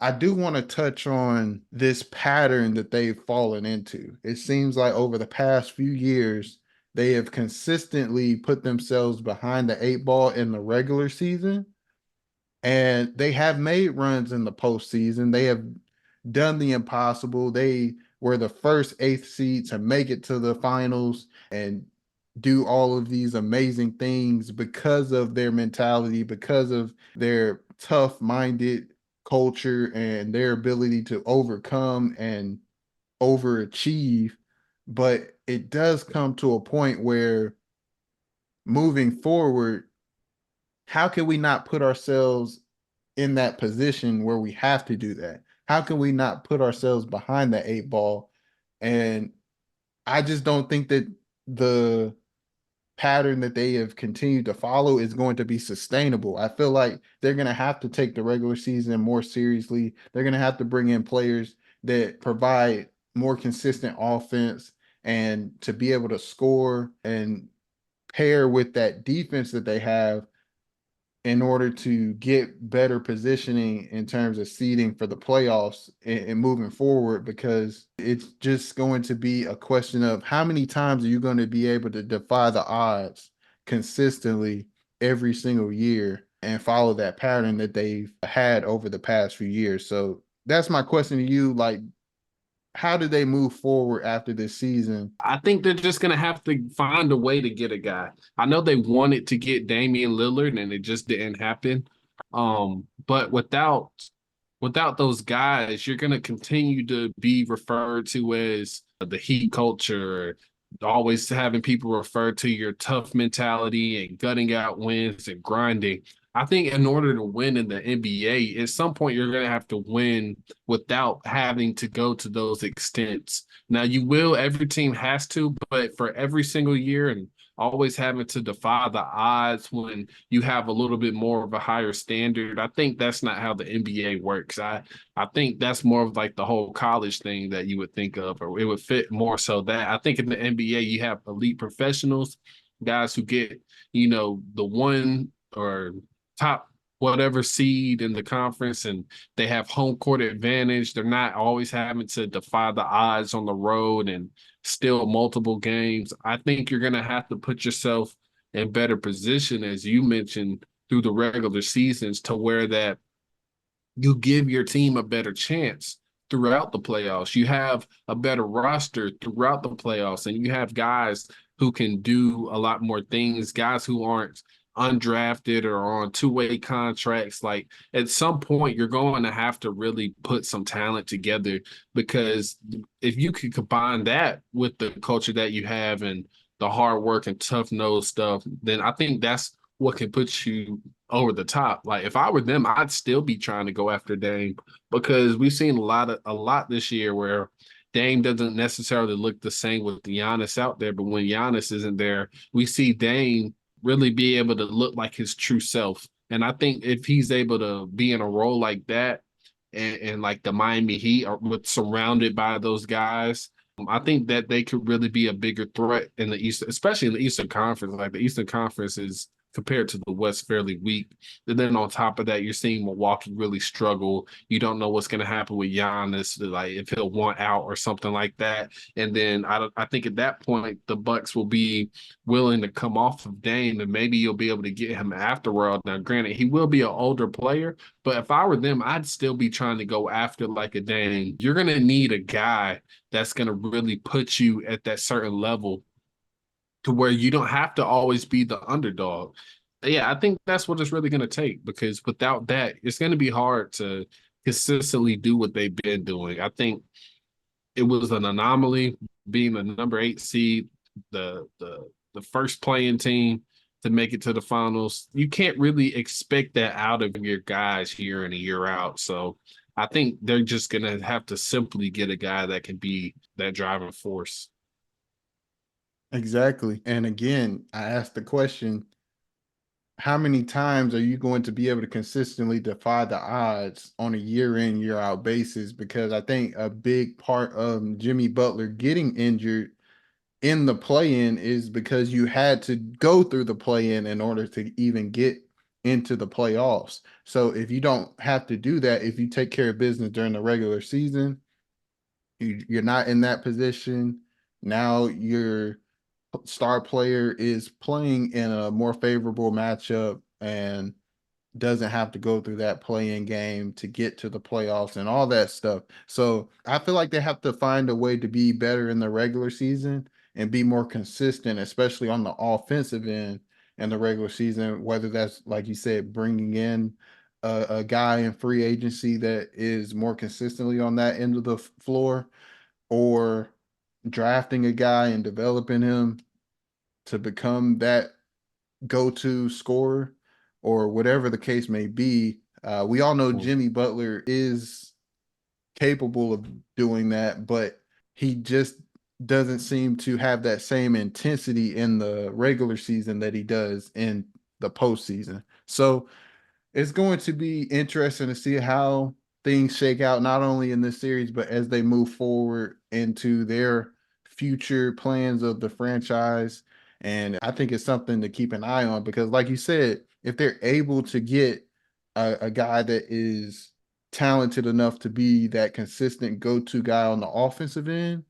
I do want to touch on this pattern that they've fallen into. It seems like over the past few years, they have consistently put themselves behind the eight ball in the regular season, and they have made runs in the postseason. They have done the impossible. They were the first eighth seed to make it to the finals and do all of these amazing things because of their mentality, because of their tough minded culture and their ability to overcome and overachieve. But it does come to a point where moving forward, how can we not put ourselves in that position where we have to do that? How can we not put ourselves behind the eight ball? And I just don't think that the pattern that they have continued to follow is going to be sustainable. I feel like they're going to have to take the regular season more seriously. They're going to have to bring in players that provide more consistent offense and to be able to score and pair with that defense that they have in order to get better positioning in terms of seeding for the playoffs and moving forward, because it's just going to be a question of how many times are you going to be able to defy the odds consistently every single year and follow that pattern that they've had over the past few years. So that's my question to you. Like, how do they move forward after this season? I think they're just gonna have to find a way to get a guy. I know they wanted to get Damian Lillard and it just didn't happen. But without those guys, you're gonna continue to be referred to as the Heat culture, always having people refer to your tough mentality and gutting out wins and grinding. I think in order to win in the NBA, at some point you're gonna have to win without having to go to those extents. Now you will, every team has to, but for every single year and always having to defy the odds when you have a little bit more of a higher standard, I think that's not how the NBA works. I think that's more of like the whole college thing that you would think of, or it would fit more so that I think in the NBA you have elite professionals, guys who get, the one or top whatever seed in the conference and they have home court advantage. They're not always having to defy the odds on the road and still multiple games. I think you're going to have to put yourself in better position, as you mentioned, through the regular seasons to where that you give your team a better chance throughout the playoffs. You have a better roster throughout the playoffs, and you have guys who can do a lot more things, guys who aren't undrafted or on two-way contracts. Like at some point, you're going to have to really put some talent together, because if you could combine that with the culture that you have and the hard work and tough nose stuff, then I think that's what can put you over the top. Like if I were them, I'd still be trying to go after Dame, because we've seen a lot this year where Dame doesn't necessarily look the same with Giannis out there, but when Giannis isn't there, we see Dame really be able to look like his true self. And I think if he's able to be in a role like that, and like the Miami Heat are with surrounded by those guys, I think that they could really be a bigger threat in the East, especially in the Eastern Conference. Like the Eastern Conference is compared to the West fairly weak. And then on top of that, you're seeing Milwaukee really struggle. You don't know what's going to happen with Giannis, like if he'll want out or something like that. And then I think at that point, the Bucks will be willing to come off of Dame, and maybe you'll be able to get him afterward. Now, granted, he will be an older player, but if I were them, I'd still be trying to go after like a Dame. You're going to need a guy that's going to really put you at that certain level to where you don't have to always be the underdog. Yeah, I think that's what it's really going to take, because without that, it's going to be hard to consistently do what they've been doing. I think it was an anomaly being the number 8 seed, the first playing team to make it to the finals. You can't really expect that out of your guys year in and year out. So I think they're just going to have to simply get a guy that can be that driving force. Exactly. And again, I asked the question, how many times are you going to be able to consistently defy the odds on a year in, year out basis? Because I think a big part of Jimmy Butler getting injured in the play in is because you had to go through the play in order to even get into the playoffs. So if you don't have to do that, if you take care of business during the regular season, you're not in that position. Now your star player is playing in a more favorable matchup and doesn't have to go through that playing game to get to the playoffs and all that stuff. So I feel like they have to find a way to be better in the regular season and be more consistent, especially on the offensive end in the regular season, whether that's, like you said, bringing in a guy in free agency that is more consistently on that end of the floor, or drafting a guy and developing him to become that go-to scorer, or whatever the case may be. We all know Jimmy Butler is capable of doing that, but he just doesn't seem to have that same intensity in the regular season that he does in the postseason. So it's going to be interesting to see how things shake out, not only in this series, but as they move forward into their future plans of the franchise. And I think it's something to keep an eye on because, like you said, if they're able to get a guy that is talented enough to be that consistent go-to guy on the offensive end,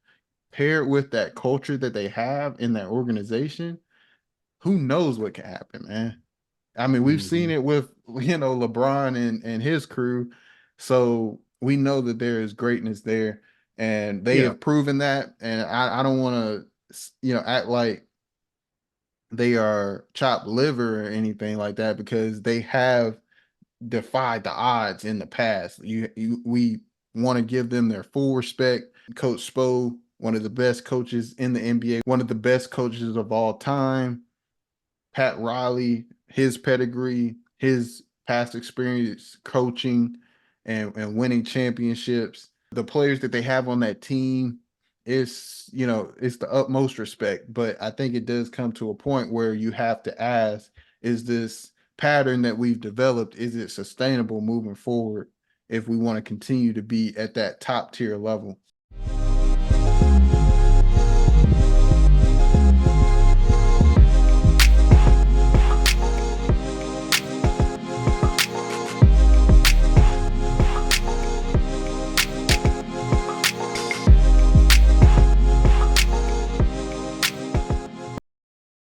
paired with that culture that they have in that organization, who knows what can happen, man. I mean, we've seen Mhm. it with LeBron and his crew, so we know that there is greatness there, and they Yeah. have proven that. And I don't want to act like they are chopped liver or anything like that, because they have defied the odds in the past. We want to give them their full respect. Coach Spo, one of the best coaches in the NBA, one of the best coaches of all time. Pat Riley, his pedigree, his past experience coaching and winning championships, the players that they have on that team, it's the utmost respect. But I think it does come to a point where you have to ask, is this pattern that we've developed, is it sustainable moving forward if we want to continue to be at that top tier level?